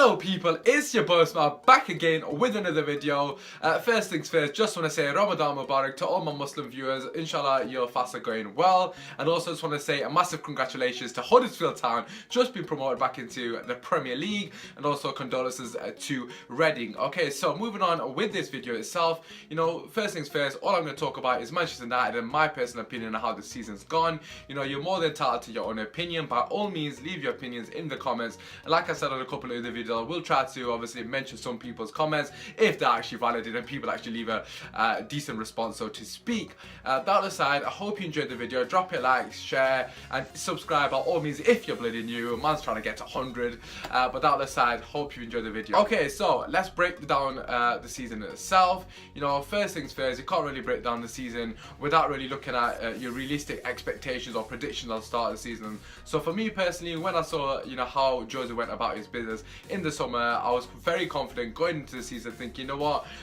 Hello people, it's your boy Usman back again with another video. First things first, just want to say Ramadan Mubarak to all my Muslim viewers. Inshallah your fasts are going well, and also just want to say a massive congratulations to Huddersfield Town, just been promoted back into the Premier League, and also condolences to Reading. Okay, so moving on with this video itself, first things first, all I'm going to talk about is Manchester United and my personal opinion on how the season's gone. You're more than entitled to your own opinion. By all means, leave your opinions in the comments. And like I said on a couple of the video, we'll try to obviously mention some people's comments if they're actually valid and people actually leave a decent response, so to speak. That aside, I hope you enjoyed the video. Drop a like, share, and subscribe by all means if you're bloody new. Man's trying to get to 100. But that aside, hope you enjoyed the video. Okay, so let's break down the season itself. First things first, you can't really break down the season without really looking at your realistic expectations or predictions at the start of the season. So for me personally, when I saw how Jose went about his business in the summer, I was very confident going into the season, thinking,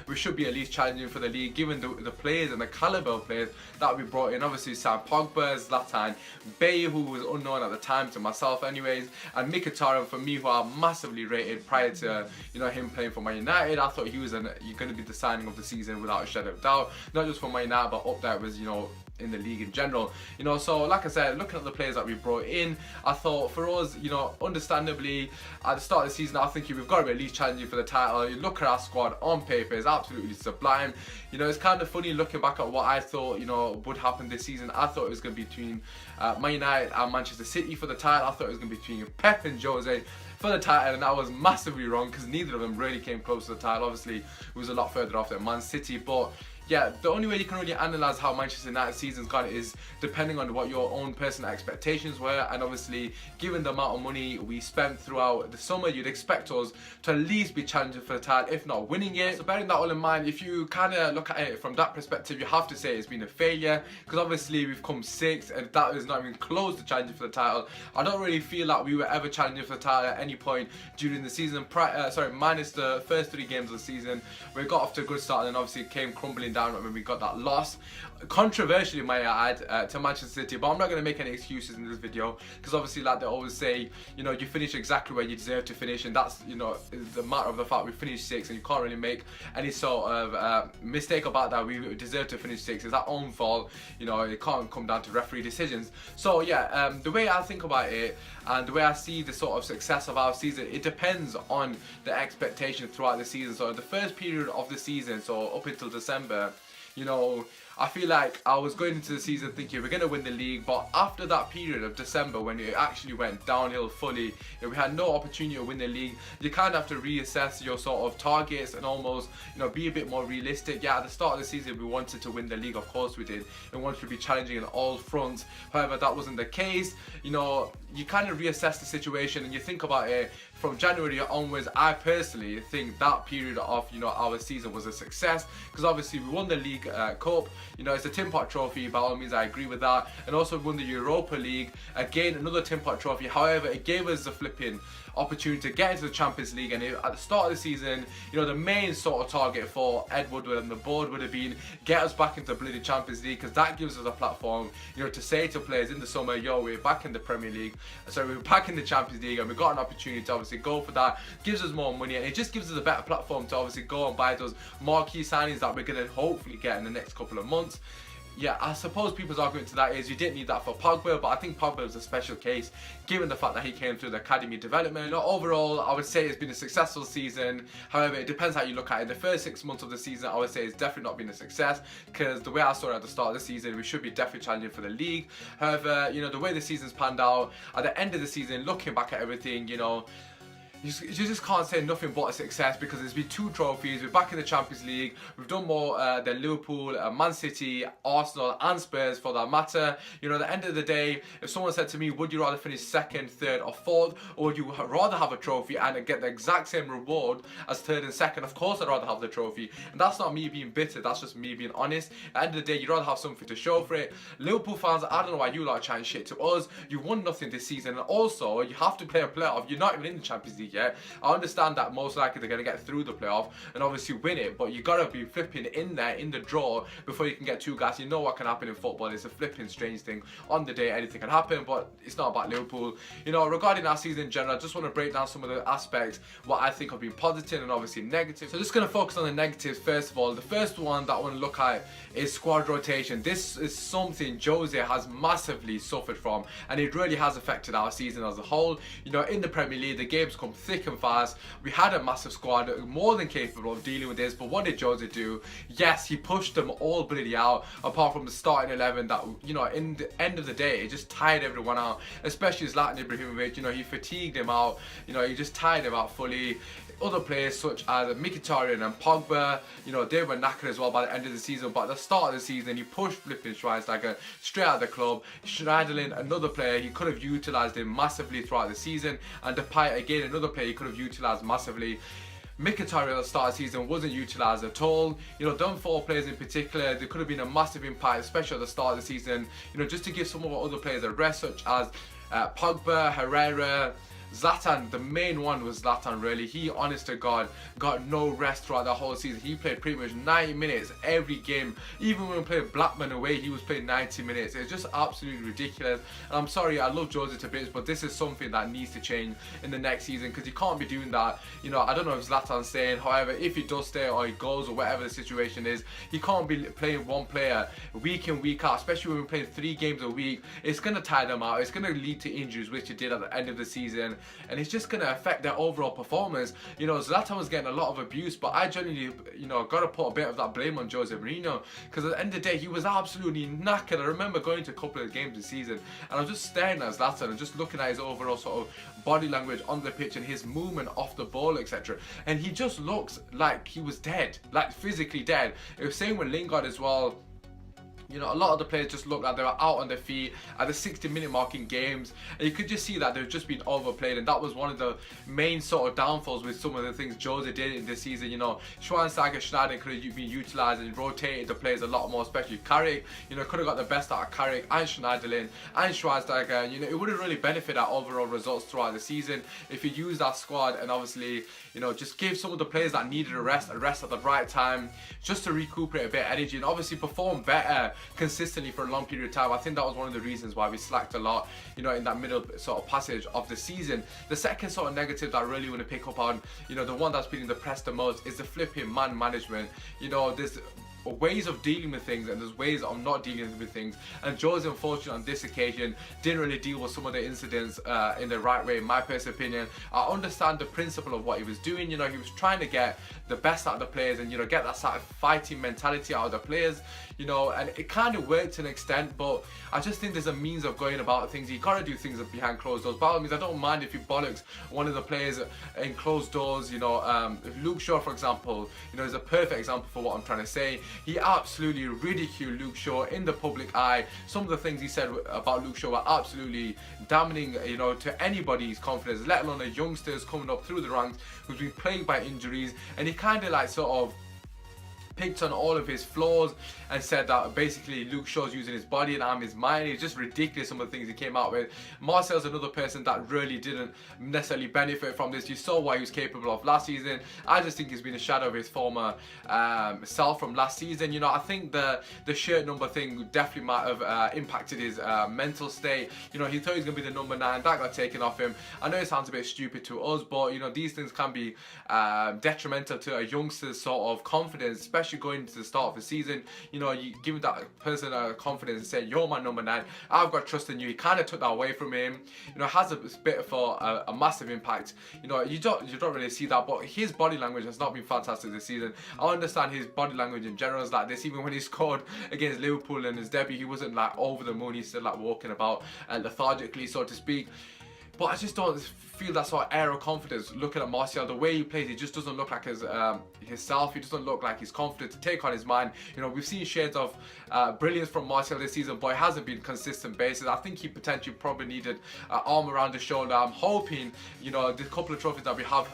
we should be at least challenging for the league, given the players and the caliber of players that we brought in. Obviously, Sam Pogba, Zlatan, Bay, who was unknown at the time to myself, anyways, and Mkhitaryan, for me, who I massively rated prior to him playing for Man United. I thought he was going to be the signing of the season without a shadow of doubt, not just for Man United, but up there was in the league in general. So like I said, looking at the players that we brought in, I thought for us, understandably at the start of the season, I think we've got to be at least challenging for the title. You look at our squad on paper, it's absolutely sublime. It's kind of funny looking back at what I thought would happen this season. I thought it was going to be between Man United and Manchester City for the title. I thought it was going to be between Pep and Jose for the title, and I was massively wrong, because neither of them really came close to the title. Obviously it was a lot further off than Man City, but yeah, the only way you can really analyse how Manchester United's season's gone is depending on what your own personal expectations were. And obviously, given the amount of money we spent throughout the summer, you'd expect us to at least be challenging for the title, if not winning it. So bearing that all in mind, if you kind of look at it from that perspective, you have to say it's been a failure, because obviously we've come sixth, and that is not even close to challenging for the title. I don't really feel like we were ever challenging for the title at any point during the season, minus the first 3 games of the season. We got off to a good start, and then obviously it came crumbling down when we got that loss, controversially may I add, to Manchester City. But I'm not going to make any excuses in this video, because obviously, like they always say, you finish exactly where you deserve to finish, and that's the matter of the fact we finished 6th, and you can't really make any sort of mistake about that. We deserve to finish 6th. It's our own fault. It can't come down to referee decisions. So yeah, the way I think about it and the way I see the sort of success of our season, it depends on the expectation throughout the season. So the first period of the season, so up until December, I feel like I was going into the season thinking we're going to win the league, but after that period of December, when it actually went downhill fully, we had no opportunity to win the league, you kind of have to reassess your sort of targets and almost, be a bit more realistic. Yeah, at the start of the season, we wanted to win the league, of course we did, and wanted to be challenging on all fronts. However, that wasn't the case. You kind of reassess the situation and you think about it from January onwards. I personally think that period of our season was a success, because obviously we won the League Cup. It's a Tin Pot trophy, by all means I agree with that, and also won the Europa League, again another Tin Pot trophy. However, it gave us the flipping opportunity to get into the Champions League, and at the start of the season, the main sort of target for Ed Woodward and the board would have been get us back into bloody Champions League, because that gives us a platform, to say to players in the summer, we're back in the Premier League, so we're back in the Champions League, and we got an opportunity to obviously go for that. Gives us more money, and it just gives us a better platform to obviously go and buy those marquee signings that we're going to hopefully get in the next couple of months. Yeah, I suppose people's argument to that is you didn't need that for Pogba, but I think Pogba was a special case given the fact that he came through the academy development. Overall, I would say it's been a successful season. However, it depends how you look at it. The first 6 months of the season, I would say, it's definitely not been a success, because the way I saw it at the start of the season, we should be definitely challenging for the league. However, the way the season's panned out, at the end of the season, looking back at everything, you just can't say nothing but a success, because there's been 2 trophies. We're back in the Champions League. We've done more than Liverpool, Man City, Arsenal and Spurs for that matter. At the end of the day, if someone said to me, would you rather finish 2nd, 3rd or 4th, or would you rather have a trophy and get the exact same reward as 3rd and 2nd? Of course I'd rather have the trophy, and that's not me being bitter, that's just me being honest. At the end of the day, you'd rather have something to show for it. Liverpool fans, I don't know why you like chatting shit to us. You won nothing this season, and also you have to play a playoff. You're not even in the Champions League yet. I understand that most likely they're going to get through the playoff and obviously win it, but you got to be flipping in there in the draw before you can get too gassed. You know what can happen in football. It's a flipping strange thing. On the day, anything can happen, but it's not about Liverpool. You know, regarding our season in general, I just want to break down some of the aspects, what I think have been positive and obviously negative. So just going to focus on the negatives first of all. The first one that I want to look at is squad rotation. This is something Jose has massively suffered from, and it really has affected our season as a whole. You know, in the Premier League, the games come thick and fast. We had a massive squad, more than capable of dealing with this, but what did Jose do? Yes, he pushed them all bloody out, apart from the starting 11 that, you know, in the end of the day, it just tired everyone out, especially Zlatan Ibrahimovic. You know, he fatigued him out, you know, he just tired him out fully. Other players such as Mkhitaryan and Pogba, you know, they were knackered as well by the end of the season, but at the start of the season, he pushed flipping Schweinsteiger straight out of the club. Schneiderlin, another player, he could have utilised him massively throughout the season, and Depay, again, another player he could have utilised massively. Mkhitaryan at the start of the season wasn't utilised at all. You know, them 4 players in particular, there could have been a massive impact, especially at the start of the season. You know, just to give some of our other players a rest, such as Pogba, Herrera, Zlatan. The main one was Zlatan, really. He, honest to God, got no rest throughout the whole season. He played pretty much 90 minutes every game. Even when we played Blackburn away, he was playing 90 minutes. It's just absolutely ridiculous. And I'm sorry, I love Jose to bits, but this is something that needs to change in the next season, because you can't be doing that. You know, I don't know if Zlatan's staying. However, if he does stay or he goes or whatever the situation is, he can't be playing one player week in, week out, especially when we're playing 3 games a week. It's going to tire them out. It's going to lead to injuries, which it did at the end of the season. And it's just going to affect their overall performance. You know, Zlatan was getting a lot of abuse, but I genuinely, you know, got to put a bit of that blame on Jose Mourinho, because at the end of the day, he was absolutely knackered. I remember going to a couple of games this season, and I was just staring at Zlatan and just looking at his overall sort of body language on the pitch and his movement off the ball, etc. And he just looks like he was dead, like physically dead. It was same with Lingard as well. You know, a lot of the players just looked like they were out on their feet at the 60-minute mark in games, and you could just see that they've just been overplayed, and that was one of the main sort of downfalls with some of the things Jose did in this season. You know, Schweinsteiger, Schneider could have been utilised and rotated the players a lot more, especially Carrick. You know, could have got the best out of Carrick and Schneiderlin and Schweinsteiger. You know, it would have really benefited our overall results throughout the season if you use that squad and obviously, you know, just give some of the players that needed a rest at the right time, just to recuperate a bit of energy and obviously perform better consistently for a long period of time. I think that was one of the reasons why we slacked a lot, you know, in that middle sort of passage of the season. The second sort of negative that I really want to pick up on, you know, the one that's been in the press the most, is the flipping man management. You know, there's ways of dealing with things and there's ways of not dealing with things, and Jose, unfortunately, on this occasion didn't really deal with some of the incidents in the right way, in my personal opinion. I understand the principle of what he was doing. You know, he was trying to get the best out of the players and, you know, get that sort of fighting mentality out of the players, you know, and it kind of worked to an extent, but I just think there's a means of going about things. You gotta do things behind closed doors. By all means, I don't mind if you bollocks one of the players in closed doors. You know, Luke Shaw, for example, you know, is a perfect example for what I'm trying to say. He absolutely ridiculed Luke Shaw in the public eye. Some of the things he said about Luke Shaw were absolutely damning, you know, to anybody's confidence, let alone a youngsters coming up through the ranks who's been plagued by injuries. And he kind of like sort of picked on all of his flaws and said that basically Luke Shaw's using his body and I'm his mind. It's just ridiculous, some of the things he came out with. Marcel's another person that really didn't necessarily benefit from this. You saw what he was capable of last season. I just think he's been a shadow of his former self from last season. You know, I think the shirt number thing definitely might have impacted his mental state. You know, he thought he was going to be the number 9. That got taken off him. I know it sounds a bit stupid to us, but, you know, these things can be detrimental to a youngster's sort of confidence, especially going into the start of the season. You know, you give that person confidence and say, you're my number 9, I've got trust in you. He kind of took that away from him. You know, has a bit of a massive impact. You know, you don't really see that, but his body language has not been fantastic this season. I understand his body language in general is like this. Even when he scored against Liverpool in his debut, he wasn't like over the moon. He's still like walking about lethargically, so to speak. But I just don't feel that sort of air of confidence looking at Martial. The way he plays, he just doesn't look like himself. He doesn't look like he's confident to take on his mind. You know, we've seen shades of brilliance from Martial this season, but it hasn't been consistent basis. I think he potentially probably needed an arm around the shoulder. I'm hoping, you know, the couple of trophies that we have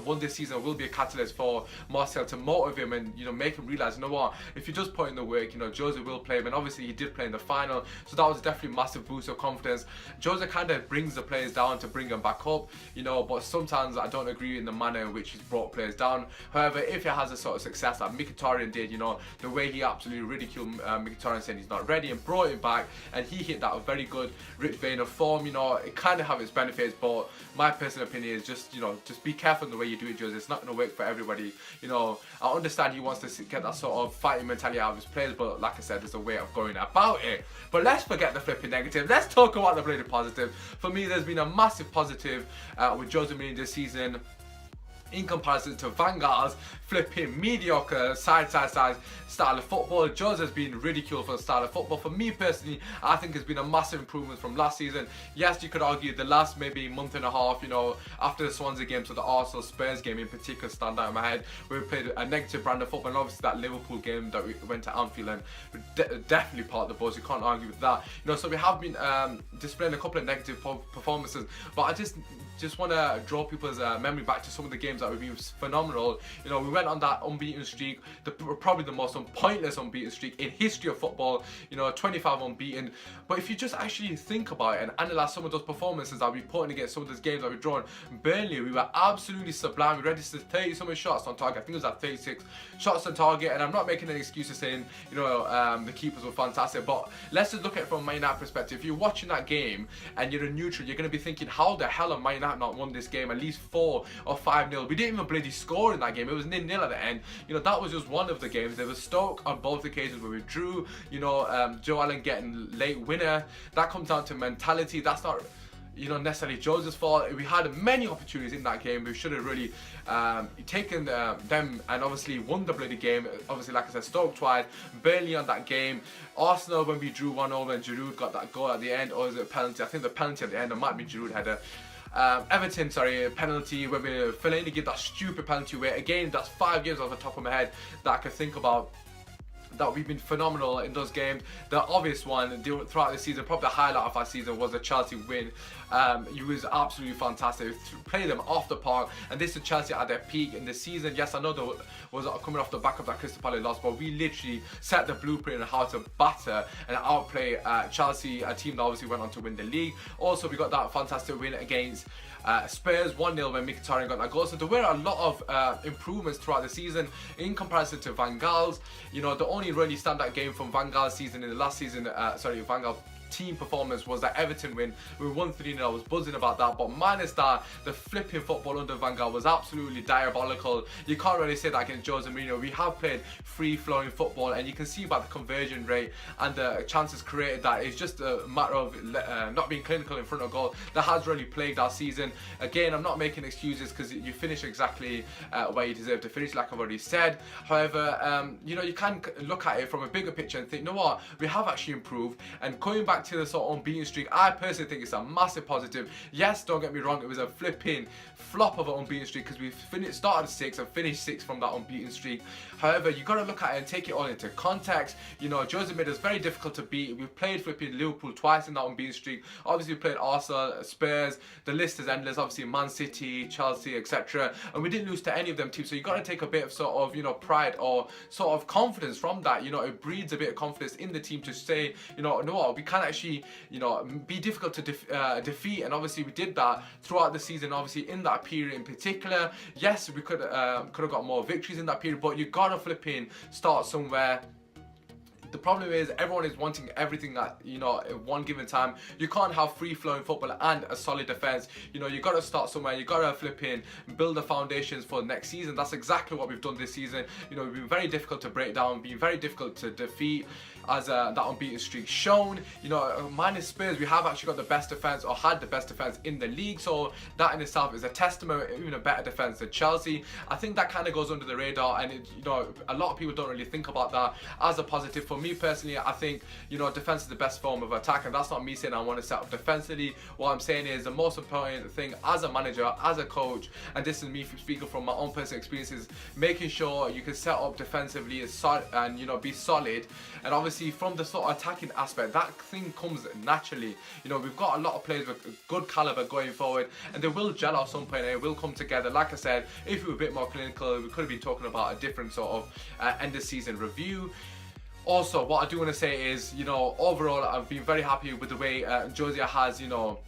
won this season will be a catalyst for Martial to motivate him and, you know, make him realise, you know what, if you just put in the work, you know, Jose will play him. And obviously he did play in the final, so that was definitely a massive boost of confidence. Jose kind of brings the players down down to bring them back up, you know, but sometimes I don't agree in the manner in which he's brought players down. However, if he has a sort of success like Mkhitaryan did, you know, the way he absolutely ridiculed Mkhitaryan saying he's not ready and brought him back, and he hit that very good rich vein of form, you know, it kind of have its benefits, but my personal opinion is just, you know, just be careful in the way you do it, Jose. It's not going to work for everybody. You know, I understand he wants to get that sort of fighting mentality out of his players, but like I said, there's a way of going about it. But let's forget the flipping negative. Let's talk about the bloody positive. For me, there's been a massive positive with Jose Mourinho this season, in comparison to Van Gaal's flipping mediocre side style of football. Jose has been ridiculed for the style of football. For me personally, I think it's been a massive improvement from last season. Yes, you could argue the last maybe month and a half, you know, after the Swansea game, so the Arsenal Spurs game in particular stand out in my head, where we played a negative brand of football, and obviously that Liverpool game that we went to Anfield and definitely part of the buzz. You can't argue with that. You know, so we have been displaying a couple of negative performances, but I just want to draw people's memory back to some of the games that we've been phenomenal. You know, we went on that unbeaten streak, probably the most pointless unbeaten streak in history of football, you know, 25 unbeaten. But if you just actually think about it and analyze some of those performances that we put in against some of those games that we've drawn, Burnley, we were absolutely sublime. We registered 30 something shots on target. I think it was at 36 shots on target, and I'm not making any excuses saying, you know, the keepers were fantastic, but let's just look at it from a Man United perspective. If you're watching that game and you're a neutral, you're going to be thinking, how the hell have Man United not won this game at least 4 or 5-0? We didn't even bloody score in that game. It was 0-0 at the end. You know, that was just one of the games. There was Stoke on both occasions where we drew. You know, Joe Allen getting late winner. That comes down to mentality. That's not, you know, necessarily Jose's fault. We had many opportunities in that game. We should have really taken them and obviously won the bloody game. Obviously, like I said, Stoke twice, Burnley on that game. Arsenal when we drew 1-0 and Giroud got that goal at the end, or is it a penalty? I think the penalty at the end, it might be Giroud header. Everton, sorry, penalty where Fellaini give that stupid penalty away. Again, that's 5 games off the top of my head that I could think about that we've been phenomenal in those games. The obvious one throughout the season, probably the highlight of our season, was the Chelsea win. It was absolutely fantastic. Play them off the park, and this is Chelsea at their peak in the season. Yes, I know there was coming off the back of that Crystal Palace loss, but we literally set the blueprint on how to batter and outplay Chelsea, a team that obviously went on to win the league. Also, we got that fantastic win against Spurs 1-0 when Mkhitaryan got that goal. So there were a lot of improvements throughout the season in comparison to Van Gaal's. You know, the only really standout game from Van Gaal's season in the last season, Van Gaal team performance was that Everton win. We won 3-0. I was buzzing about that, but minus that, the flipping football under Van Gaal was absolutely diabolical. You can't really say that against Jose Mourinho. We have played free-flowing football, and you can see by the conversion rate and the chances created that it's just a matter of not being clinical in front of goal. That has really plagued our season. Again, I'm not making excuses because you finish exactly where you deserve to finish, like I've already said. However, you know, you can look at it from a bigger picture and think, you know what, we have actually improved. And going back to the sort of unbeaten streak, I personally think it's a massive positive. Yes, don't get me wrong, it was a flipping flop of an unbeaten streak because we started 6th and finished 6th from that unbeaten streak. However, you got to look at it and take it all into context. You know, Jose made us very difficult to beat. We've played flipping Liverpool twice in that unbeaten streak. Obviously, we played Arsenal, Spurs. The list is endless. Obviously, Man City, Chelsea, etc. And we didn't lose to any of them teams. So you got to take a bit of sort of, you know, pride or sort of confidence from that. You know, it breeds a bit of confidence in the team to say, you know what, we can actually, you know, be difficult to defeat. And obviously, we did that throughout the season. Obviously, in that period in particular, yes, we could have got more victories in that period, but you gotta flipping start somewhere. The problem is everyone is wanting everything at, you know, at one given time. You can't have free-flowing football and a solid defense. You know, you got to start somewhere. You got to flip in, build the foundations for next season. That's exactly what we've done this season. You know, we've been very difficult to break down, been very difficult to defeat, as that unbeaten streak shown. You know, minus Spurs, we have actually got the best defense, or had the best defense in the league. So that in itself is a testament, even a better defense than Chelsea. I think that kind of goes under the radar, and it, you know, a lot of people don't really think about that as a positive. For me personally, I think, you know, defense is the best form of attack, and that's not me saying I want to set up defensively. What I'm saying is the most important thing as a manager, as a coach, and this is me speaking from my own personal experiences, making sure you can set up defensively and, you know, be solid. And obviously from the sort of attacking aspect, that thing comes naturally. You know, we've got a lot of players with good caliber going forward, and they will gel at some point and it will come together. Like I said, if we were a bit more clinical, we could have been talking about a different sort of end of season review. Also, what I do want to say is, you know, overall I've been very happy with the way Jose has, you know,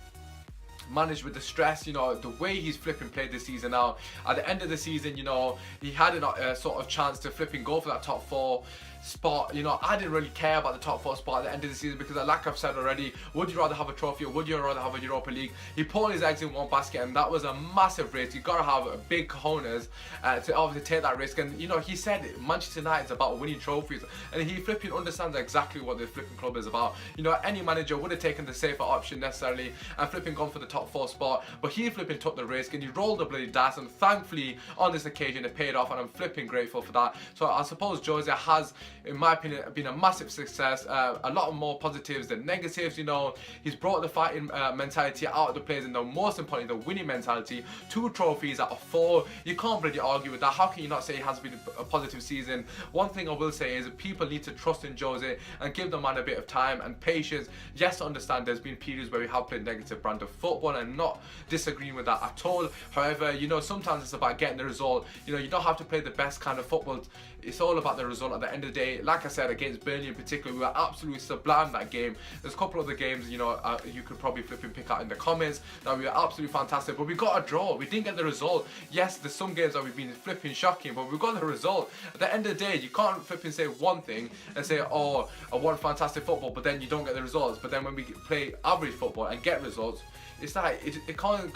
managed with the stress, you know, the way he's flipping played this season now. At the end of the season, you know, he had a sort of chance to flipping go for that top 4 spot. You know, I didn't really care about the top 4 spot at the end of the season because, like I've said already, would you rather have a trophy or would you rather have a Europa League? He put his eggs in one basket, and that was a massive risk. You gotta have big cojones to obviously take that risk. And you know, he said Manchester United is about winning trophies, and he flipping understands exactly what the flipping club is about. You know, any manager would have taken the safer option necessarily and flipping gone for the top 4 spot, but he flipping took the risk and he rolled the bloody dice, and thankfully on this occasion it paid off, and I'm flipping grateful for that. So I suppose Jose has, in my opinion, been a massive success. A lot more positives than negatives. You know, he's brought the fighting mentality out of the players, and the most importantly, the winning mentality. 2 trophies out of 4. You can't really argue with that. How can you not say it has been a positive season? One thing I will say is that people need to trust in Jose and give the man a bit of time and patience. Yes, I understand there's been periods where we have played negative brand of football, and not disagreeing with that at all. However, you know, sometimes it's about getting the result. You know, you don't have to play the best kind of football. It's all about the result at the end of the day. Like I said, against Burnley in particular, we were absolutely sublime that game. There's a couple of the games, you know, you could probably flip and pick out in the comments that we were absolutely fantastic, but we got a draw. We didn't get the result. Yes, there's some games that we've been flipping shocking, but we got the result. At the end of the day, you can't flip and say one thing and say, oh, I want fantastic football, but then you don't get the results. But then when we play average football and get results, it's like it kind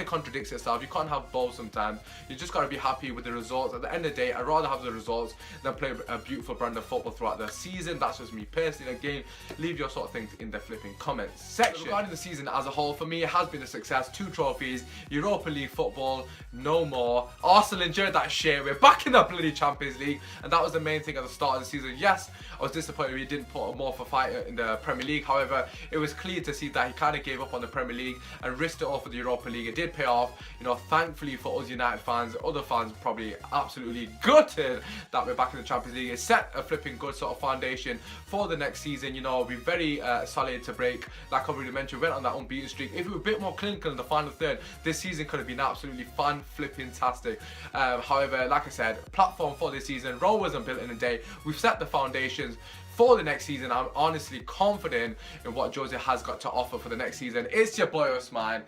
of contradicts itself. You can't have both sometimes. You just got to be happy with the results. At the end of the day, I'd rather have the results than play a beautiful brand of football throughout the season. That's just me personally. Again, leave your sort of things in the flipping comments section. Regarding the season as a whole, for me, it has been a success. 2 trophies, Europa League football, no more. Arsenal enjoyed that shit. We're back in the bloody Champions League, and that was the main thing at the start of the season. Yes, I was disappointed we didn't put more for fight in the Premier League. However, it was clear to see that he kind of gave up on the Premier League and risked it all for the Europa League. It did pay off, you know, thankfully for us United fans. Other fans probably absolutely gutted that we're back in the Champions League. It set a flipping good sort of foundation for the next season. You know, we're very solid to break. Like I already mentioned, we went on that unbeaten streak. If we were a bit more clinical in the final third, this season could have been absolutely fan flipping tastic. However, like I said, platform for this season, Rome wasn't built in a day. We've set the foundations for the next season. I'm honestly confident in what Jose has got to offer for the next season. It's your boy Usman,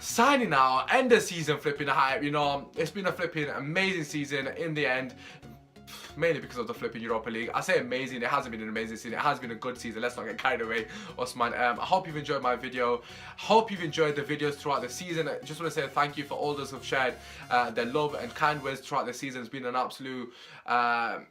signing out. End of season flipping hype. You know, it's been a flipping amazing season in the end, mainly because of the flipping Europa League. I say amazing, it hasn't been an amazing season, it has been a good season. Let's not get carried away, Usman. I hope you've enjoyed my video. Hope you've enjoyed the videos throughout the season. I just want to say thank you for all those who've shared their love and kind words throughout the season. It's been an absolute,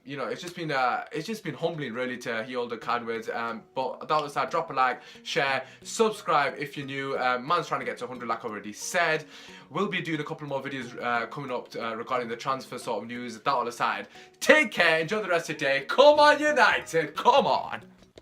you know, it's just been humbling really to hear all the kind words. But that was drop a like, share, subscribe if you're new. Man's trying to get to 100 like I already said. We'll be doing a couple more videos coming up regarding the transfer sort of news. That all aside, take care, enjoy the rest of your day. Come on United, come on.